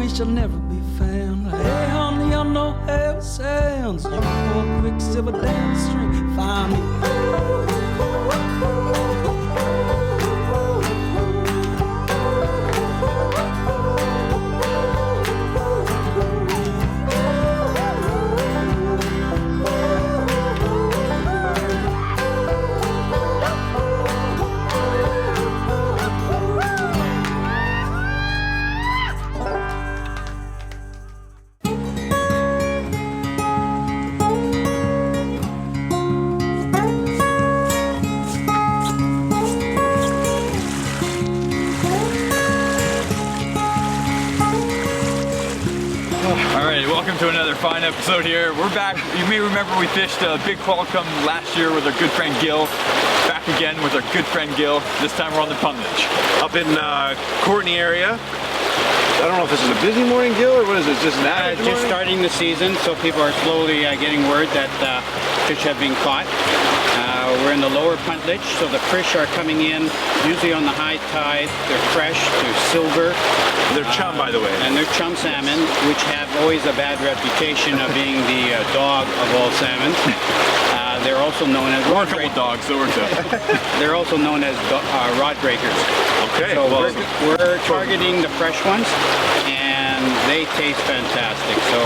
we shall never be found. Hey, honey, I know how it sounds. You pour quicksilver down the stream, find me. Welcome to another fine episode here. We're back. You may remember we fished a big qualicum last year with our good friend Gil. Back again with our good friend Gil. This time we're on the Puntledge. Up in Courtney area. I don't know if this is a busy morning, Gil, or what is it? Just an average just morning? Starting the season, so people are slowly getting word that fish have been caught. We're in the lower Puntledge, so the fish are coming in usually on the high tide. They're fresh, they're silver. They're chum, by the way. And they're chum salmon, which have always a bad reputation of being the dog of all salmon. They're also known as rod breakers. Dogs, so we're They're also known as rod breakers. Okay. So we're targeting the fresh ones, and they taste fantastic. So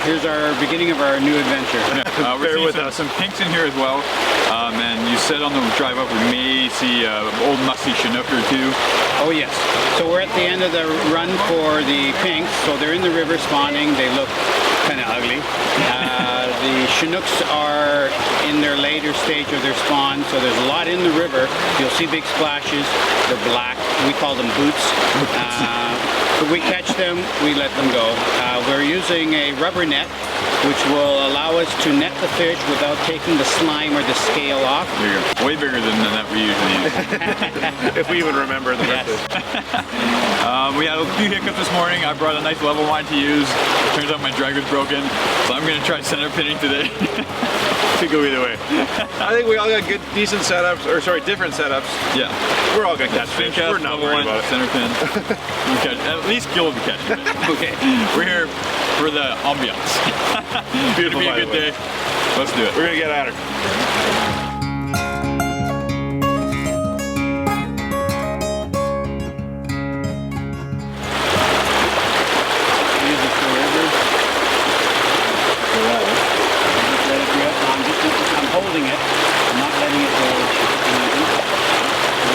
here's our beginning of our new adventure. We're seeing some pinks in here as well. And you said on the drive up we may see old musty Chinook or two. Oh yes. So we're at the end of the run for the pinks. So they're in the river spawning. They look kind of ugly. The Chinooks are in their later stage of their spawn, so there's a lot in the river. You'll see big splashes. They're black. We call them boots. If we catch them, we let them go. We're using a rubber net, which will allow us to net the fish without taking the slime or the scale off. Way bigger than the net we usually use. If we even remember the Yes. We had a few hiccups this morning. I brought a nice level line to use. Turns out my drag was broken, so I'm going to try center pinning today. Could go either way. I think we all got good, decent setups, or sorry, different setups. Yeah. We're all going to catch fish. We're not worried about it. Center pin. At least Gil will be catching it. Okay. We're here for the ambiance. Beautiful. It'll be a good day. Let's do it. We're going to get at her. Holding it, I'm not letting it go.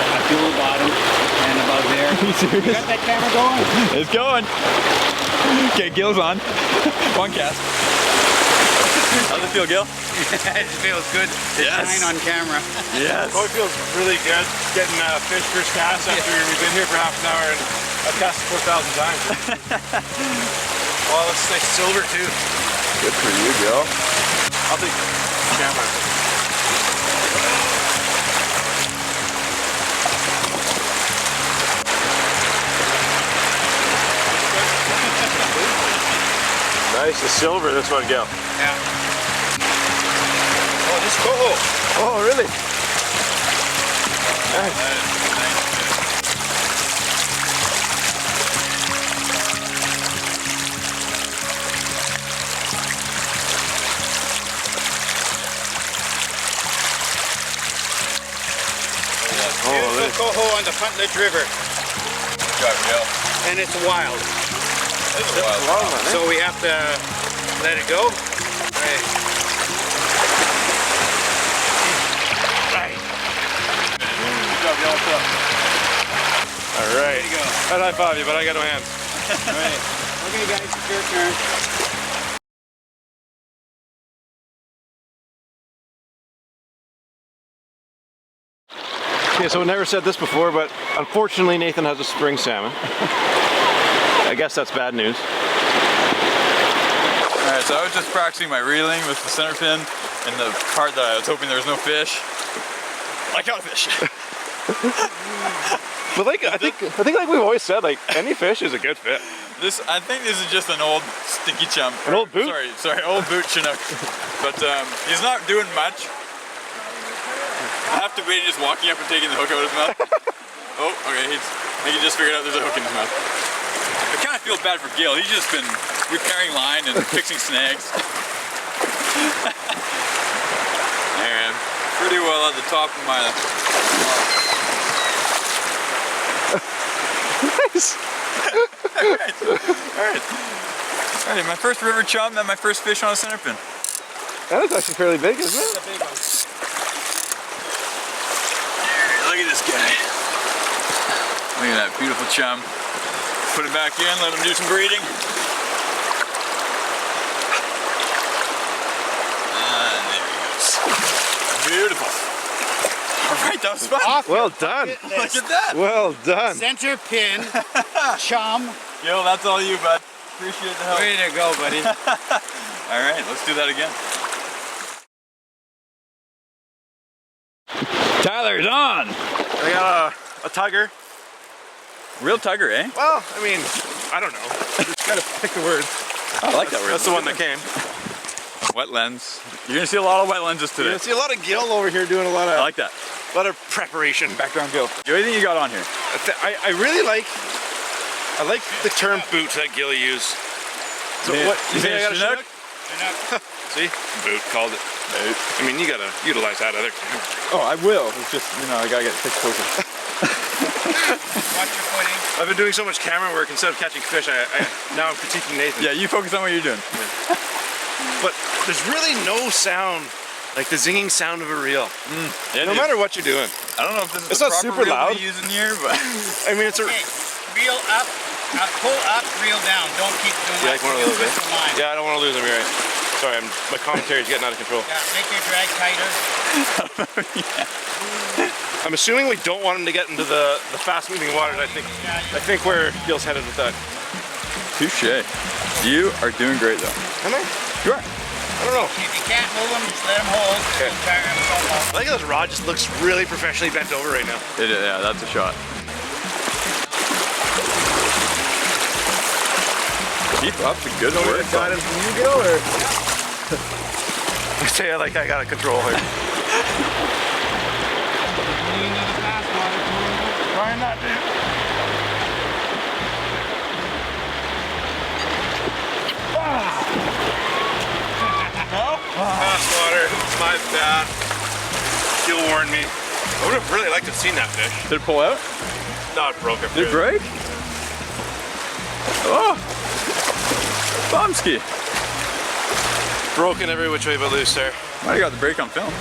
I feel the bottom and about there. Are you serious? You got that camera going? It's going. Okay, Gil's on. One cast. How's it feel, Gil? It feels good to shine on camera. Yes. Oh, it feels really good getting fish first cast after we've been here for half an hour and I've cast 4,000 times. Well, let's say silver too. Good for you, Gil. I'll take the camera. Nice, the silver, this one, Gil. Yeah. Oh, this coho. Oh, really? Nice. Beautiful coho on the Puntledge River. Good job, Gil. And it's wild. It's a wild one. So we have to let it go. Right. Good job, Gil. What's up? All right. There you go. I'd high five you, but I got no hands. All right. Okay, guys, it's your turn. Okay, so I never said this before, but unfortunately Nathan has a spring salmon. I guess that's bad news. Alright, so I was just practicing my reeling with the center pin and the part that I was hoping there was no fish. I caught a fish. But like I think like we've always said, like any fish is a good fit. I think this is just an old stinky chum. An old boot? Sorry, old boot Chinook. But he's not doing much. I have to wait just walking up and taking the hook out of his mouth. Oh, okay, I think he just figured out there's a hook in his mouth. It kind of feel bad for Gil. He's just been repairing line and fixing snags. There I am. Pretty well at the top of my... Nice. Alright, my first river chum and my first fish on a center pin. That is actually fairly big, isn't it? It's a big one. Look at this guy. Look at that beautiful chum. Put it back in, let him do some breeding. And there he goes. Beautiful. Alright, that was fun. Awesome. Well done. Look at that. Well done. Center pin, chum. Gil, that's all you, bud. Appreciate the help. Way to go, buddy. Alright, let's do that again. Tyler's on. I got a tugger. Real tugger, eh? Well, I mean, I don't know. Just gotta pick the words. I like that word. That's the one that came. Wetlands. You're gonna see a lot of wetlands today. You see a lot of Gil over here doing a lot I like that. preparation. Background Gil. What do you think you got on here? I really like the term boot that Gil used. So Yeah. what you think I got a Chinook? Chinook? See? Boot called it. Boot. I mean, you gotta utilize that other term. Oh, I will. It's just, you know, I gotta get fixed closer. Watch your footing. I've been doing so much camera work instead of catching fish. Now I'm critiquing Nathan. Yeah, you focus on what you're doing. But there's really no sound like the zinging sound of a reel. Yeah, No dude. matter what you're doing. I don't know if this is It's the not proper super reel loud. to be using here, but I mean, it's a. Okay, reel up, pull up, reel down. Don't keep doing You that. like one of those, Twist eh? the line. Yeah, I don't want to lose them. You're right. Sorry, my commentary's getting out of control. Yeah, make your drag tighter. I'm assuming we don't want him to get into the fast-moving waters. I think where Gil's headed with that. touche. You are doing great though. Am I? You are. I don't know. If you can't move them, just let them hold. Okay. Don't tire himself out. I think this rod just looks really professionally bent over right now. Yeah, that's a shot. Keep up the good work. Guidance from you, Gil, or? I say it like I got a control here. You need a fast water. Trying not to. No? Fast water, my bad. Gil warned me. I would have really liked to have seen that fish. Did it pull out? No, it broke it. Did it break? Oh! Bombski! Broken every which way but loose, sir. Might have got the break on film.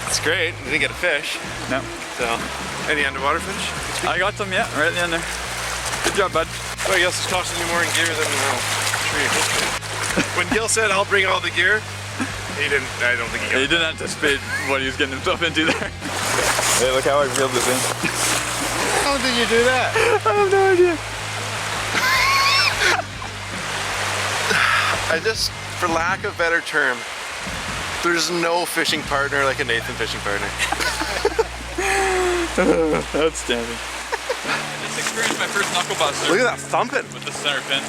It's great. You didn't get a fish. No. So, any underwater fish? I got some, yeah, right at the end there. Good job, bud. Well, I guess it's costing you more in gear than tree. When Gil said, I'll bring all the gear, he didn't, I don't think he got He didn't anticipate what he was getting himself into there. Hey, look how I reeled this in. How did you do that? I have no idea. I just, for lack of better term, there's no fishing partner like a Nathan fishing partner. Outstanding. I just experienced my first knuckle buster. Look at that thumping. With the center pin.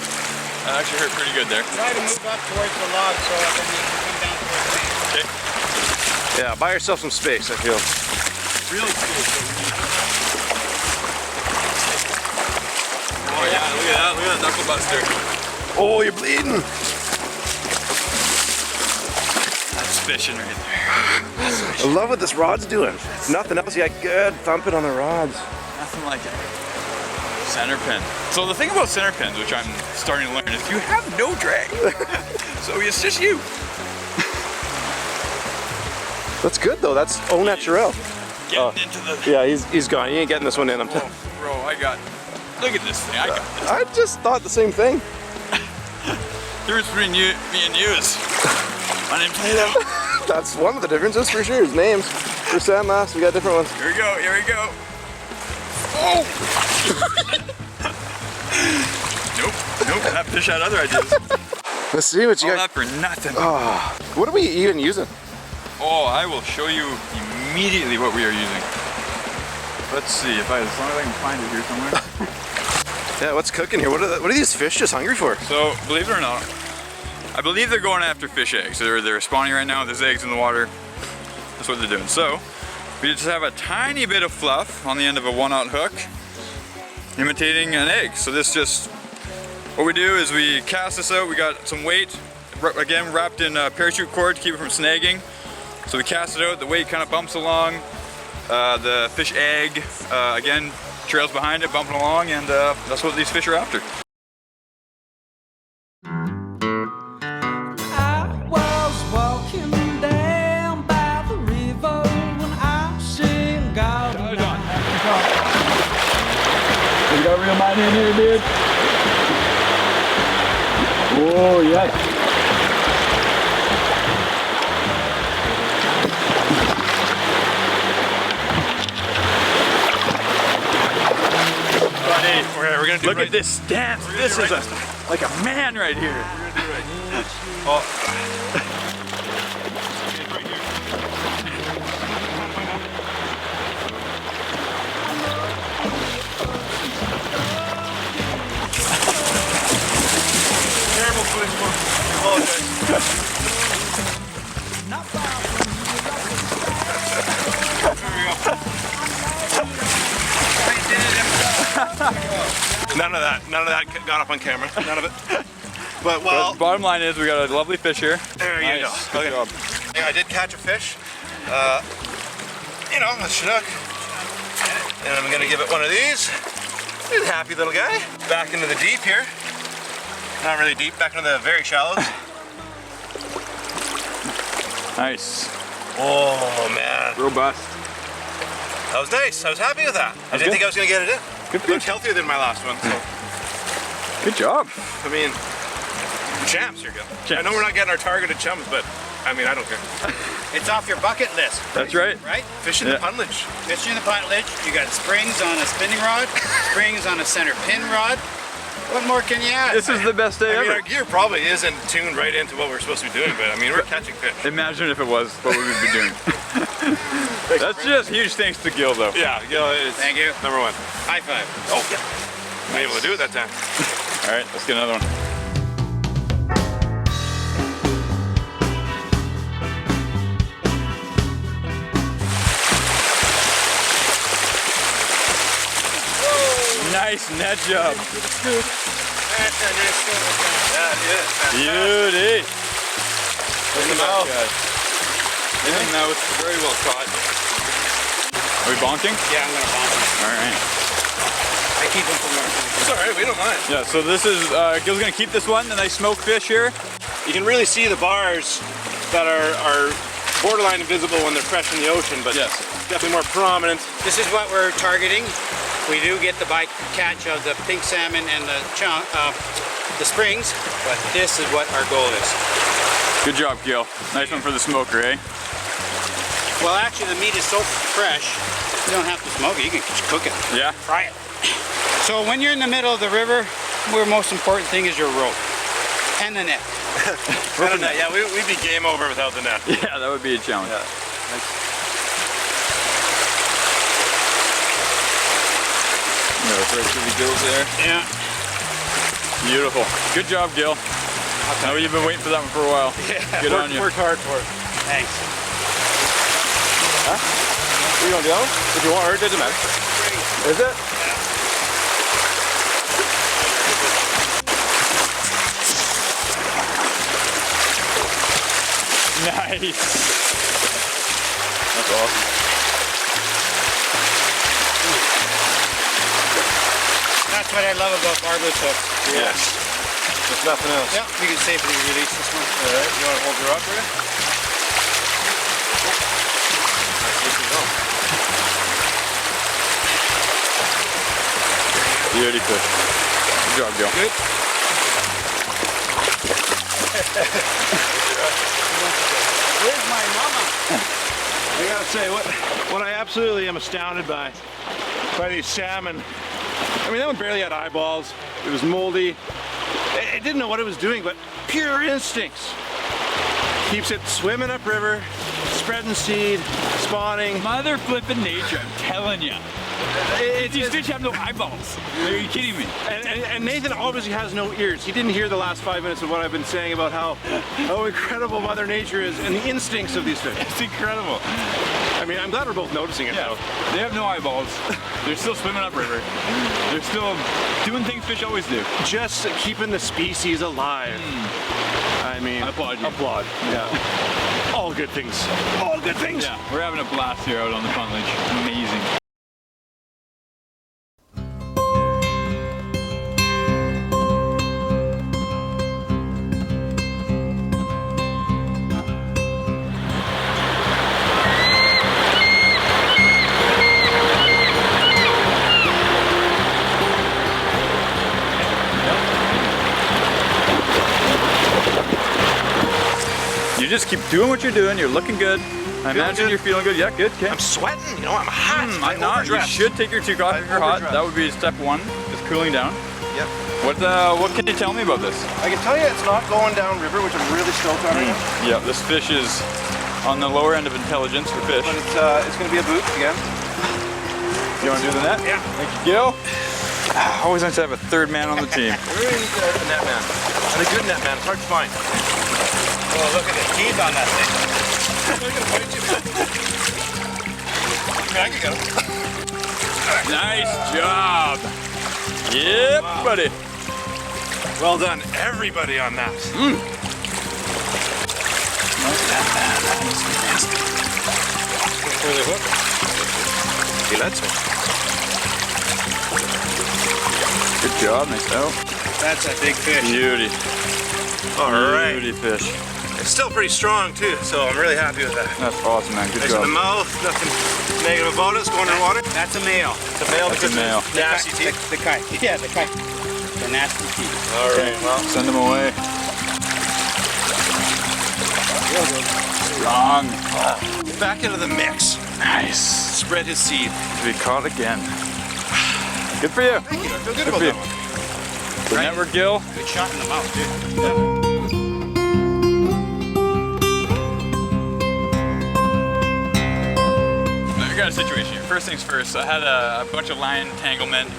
That actually hurt pretty good there. Try to move up towards the log so then you can come down towards me. Okay. Yeah, buy yourself some space, I feel. Really cool. Oh yeah, look at that. Look at that knuckle buster. Oh, you're bleeding. That's fishing right there. I love what this rod's doing. If nothing else, you got good thumping on the rods. Nothing like it. Center pin. So the thing about center pins, which I'm starting to learn, is you have no drag. So it's just you. That's good though, that's au naturel. Getting into the... Yeah, he's gone. He ain't getting this one in. Oh, bro, I got... Look at this thing, I got this. I just thought the same thing. The difference between me and you is my name's Plato. That's one of the differences for sure, is names. For sandmass, we got different ones. Here we go, here we go. Oh! Nope, that fish had other ideas. Let's see what you All got. that for nothing. Oh, what are we even using? Oh, I will show you immediately what we are using. Let's see, as long as I can find it here somewhere. Yeah, what's cooking here? What are these fish just hungry for? So, believe it or not, I believe they're going after fish eggs. They're spawning right now, there's eggs in the water. That's what they're doing. So, we just have a tiny bit of fluff on the end of a 1/0 hook, imitating an egg. So this just What we do is we cast this out. We got some weight, again wrapped in parachute cord to keep it from snagging. So we cast it out, the weight kind of bumps along. The fish egg, again, trails behind it, bumping along, and that's what these fish are after. I was walking down by the river when I seen God. You got real mine in here, dude? Oh, yes. We're gonna do Look at this stance. This is like a man right here. We're gonna do right. Oh. Terrible swing. I apologize. None of that got up on camera. None of it. But well, But bottom line is we got a lovely fish here. there you go. Good job. Yeah, I did catch a fish. You know, a Chinook. And I'm gonna give it one of these. He's a happy little guy. Back into the deep here. Not really deep, back into the very shallows. Nice. Oh man. Robust. That was nice. I was happy with that. I didn't think I was gonna get it in. Good It looked fish. healthier than my last one, so Good job. I mean, champs here, Gil. I Champs. know we're not getting our targeted chums, but I mean, I don't care. It's off your bucket list, That's right. right? Fishing Yeah. the Puntledge. Fishing the Puntledge, you got springs on a spinning rod, springs on a center pin rod. What more can you add? This is the best day I mean, ever. our gear probably isn't tuned right into what we're supposed to be doing, but I mean, we're catching fish. Imagine if it was what we would be doing. That's just huge thanks to Gil though. Yeah, Gil is Thank you. number one. High five. Oh, yeah. I'm able to do it that time. All right, let's get another one. Nice net job. Yeah, yeah. Beauty. In the mouth. In the mouth, very well caught. Are we bonking? Yeah, I'm gonna bomb him. All right. I keep him from our It's all right, we don't mind. Yeah, so this is, Gil's gonna keep this one, the nice smoked fish here. You can really see the bars that are borderline invisible when they're fresh in the ocean, but Yes. definitely more prominent. This is what we're targeting. We do get the bycatch of the pink salmon and the chum, the springs, but this is what our goal is. Good job, Gil. Nice one for the smoker, eh? Well, actually, the meat is so fresh, you don't have to smoke it. You can just cook it. Yeah. Fry it. So when you're in the middle of the river, the most important thing is your rope and the net. Yeah, we'd be game over without the net. Yeah, that would be a challenge. Right through the gills there. Yeah. Beautiful. Good job, Gil. I know you've been waiting for that one for a while. Yeah, Good on you. worked hard for it. Thanks. Huh? What are you gonna do? If you want her, it doesn't matter. Is it? Nice. That's awesome. That's what I love about barbless hooks. Yes. There's nothing else. Yeah, we can safely release this one. All right, you want to hold her up here? Beauty fish. Good job, Gil. Good. Where's my mama? I gotta say, what I absolutely am astounded by these salmon. I mean, that one barely had eyeballs. It was moldy. It didn't know what it was doing, but pure instincts. Keeps it swimming upriver, spreading seed, spawning. Mother flipping nature, I'm telling you. These fish have no eyeballs. Are you kidding me? And Nathan obviously has no ears. He didn't hear the last 5 minutes of what I've been saying about how incredible Mother Nature is and the instincts of these fish. It's incredible. I mean, I'm glad we're both noticing it Yeah, though. they have no eyeballs. They're still swimming upriver. They're still doing things fish always do. Just keeping the species alive. I mean, I applaud you. Applaud. Yeah. All good things. All good things. Yeah, we're having a blast here out on the Puntledge. Amazing. You just keep doing what you're doing. You're looking good. I imagine you're feeling good. Yeah, good. Okay. I'm sweating. You know, I'm hot. I'm not. You should take your 2 off if you're hot. That would be step 1. Is cooling down. Yep. What can you tell me about this? I can tell you it's not going down river, which I'm really stoked on right now. Yeah, this fish is on the lower end of intelligence for fish. But it's going to be a boot again. You want to do the net? Yeah. Thank you, Gil. Always nice to have a 3rd man on the team. We really need a net man. And a good net man. It's hard to find. Oh, look at the teeth on that thing. I'm going to fight you, man. I can get him. Nice job. Yep, wow. Buddy. Well done, everybody on that. For the hook. He lets me. Good job, nice out. That's a big fish. Beauty. All right. Beauty fish. It's still pretty strong too, so I'm really happy with that. That's awesome, man. Good Nice job. in the mouth, nothing negative about it. It's going underwater. That's a male. It's a male That's because a male. of nasty teeth. The kite. Yeah, the kite. The nasty teeth. All right, well. Send them away. Strong. Back into the mix. Nice. Spread his seed. To be caught again. Good for you. Thank you. I feel good Good about for you. that one. The network, Gil. Good shot in the mouth, too. Yeah. I got a situation here. First things first, I had a bunch of line entanglement.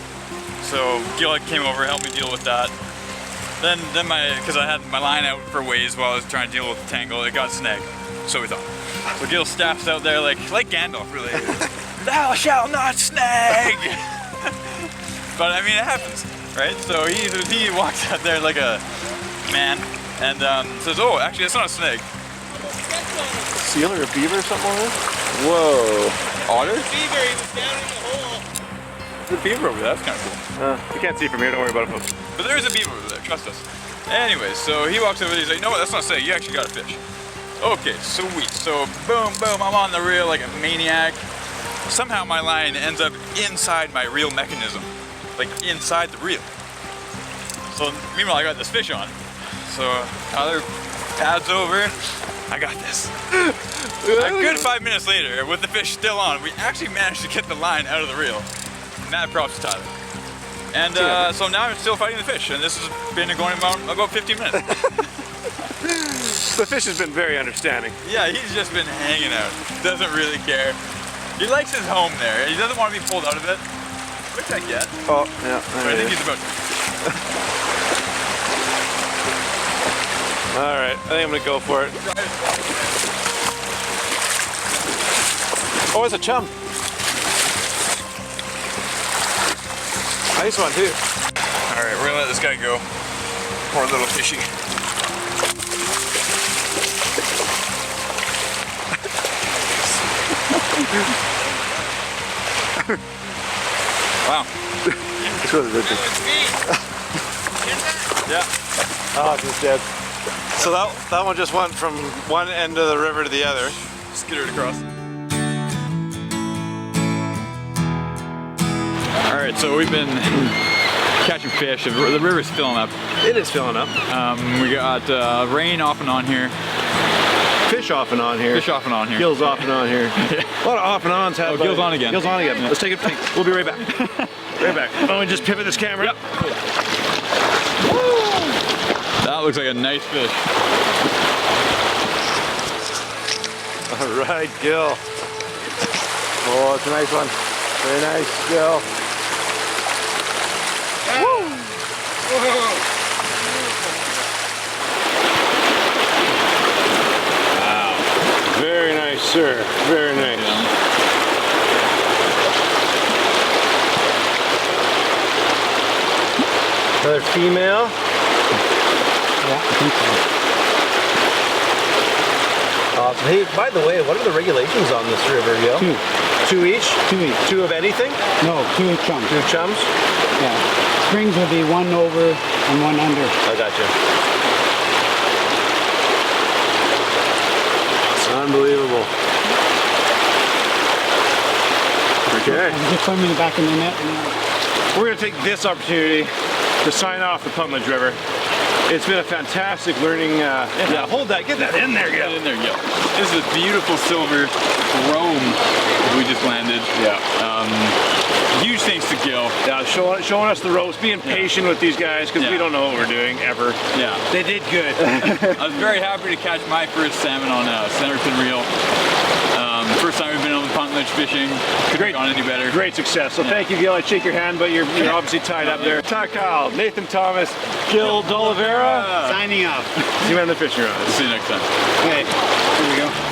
So Gil came over, helped me deal with that. Then because I had my line out for ways while I was trying to deal with the tangle, it got snagged. So we thought. So Gil staffs out there like Gandalf, really. Thou shalt not snag! But I mean, it happens, right? So he walks out there like a man and says, oh, actually, it's not a snake. Seal or a beaver or something like that? Whoa. Otter? Beaver, he was down in the hole. There's a beaver over there, that's kind of cool. You can't see from here, don't worry about it, folks. But there is a beaver over there, trust us. Anyways, so he walks over there, he's like, you know what, that's not a snake, you actually got a fish. Okay, sweet. So boom, boom, I'm on the reel like a maniac. Somehow my line ends up inside my reel mechanism. Like inside the reel. So meanwhile I got this fish on. So Tyler pads over, I got this. A good 5 minutes later, with the fish still on, we actually managed to get the line out of the reel. Mad props to Tyler. And so now I'm still fighting the fish, and this has been going about 15 minutes. The fish has been very understanding. Yeah, he's just been hanging out. Doesn't really care. He likes his home there. He doesn't want to be pulled out of it, which I get. Oh, yeah. But I think he's about to. All right, I think I'm gonna go for it. Oh, it's a chum. Nice one too. All right, we're gonna let this guy go. Poor little fishy. Wow. It's really good. Yeah. Oh, it's just dead. So that one just went from one end of the river to the other. Skittered across. All right, so we've been catching fish. The river's filling up. It is filling up. We got rain off and on here. Fish off and on here. Fish off and on here. Gills off and on here. A lot of off and ons. Oh, Gills on again. Gills on again. Let's take it. We'll be right back. Right back. Why don't we just pivot this camera? Yep. That looks like a nice fish. All right, Gil. Oh, it's a nice one. Very nice, Gil. Very nice, sir. Very nice. Another female. Yeah, I think so. Awesome. Hey, by the way, what are the regulations on this river, Gil? Two. Two each? Two each. Two of anything? No, two chums. Two chums? Yeah. Springs will be one over and one under. I gotcha. Unbelievable. Okay. I'm just swimming back in the net now. We're going to take this opportunity to sign off the Puntledge River. It's been a fantastic learning. Yeah, hold that. Get that in there, Gil. Get in there, Gil. This is a beautiful silver chrome we just landed. Yeah. Huge thanks to Gil. Yeah, showing us the ropes, being patient with these guys because we don't know what we're doing ever. Yeah. They did good. I was very happy to catch my first salmon on a centerpin reel. First time we've been on the Puntledge fishing. Couldn't have gone any better. Great success. So thank you, Gil. I'd shake your hand, but you're obviously tied up there. Todd Kyle, Nathan Thomas, Gil D'Oliveira. Signing off. See you on the fishing rods. See you next time. Okay, here we go.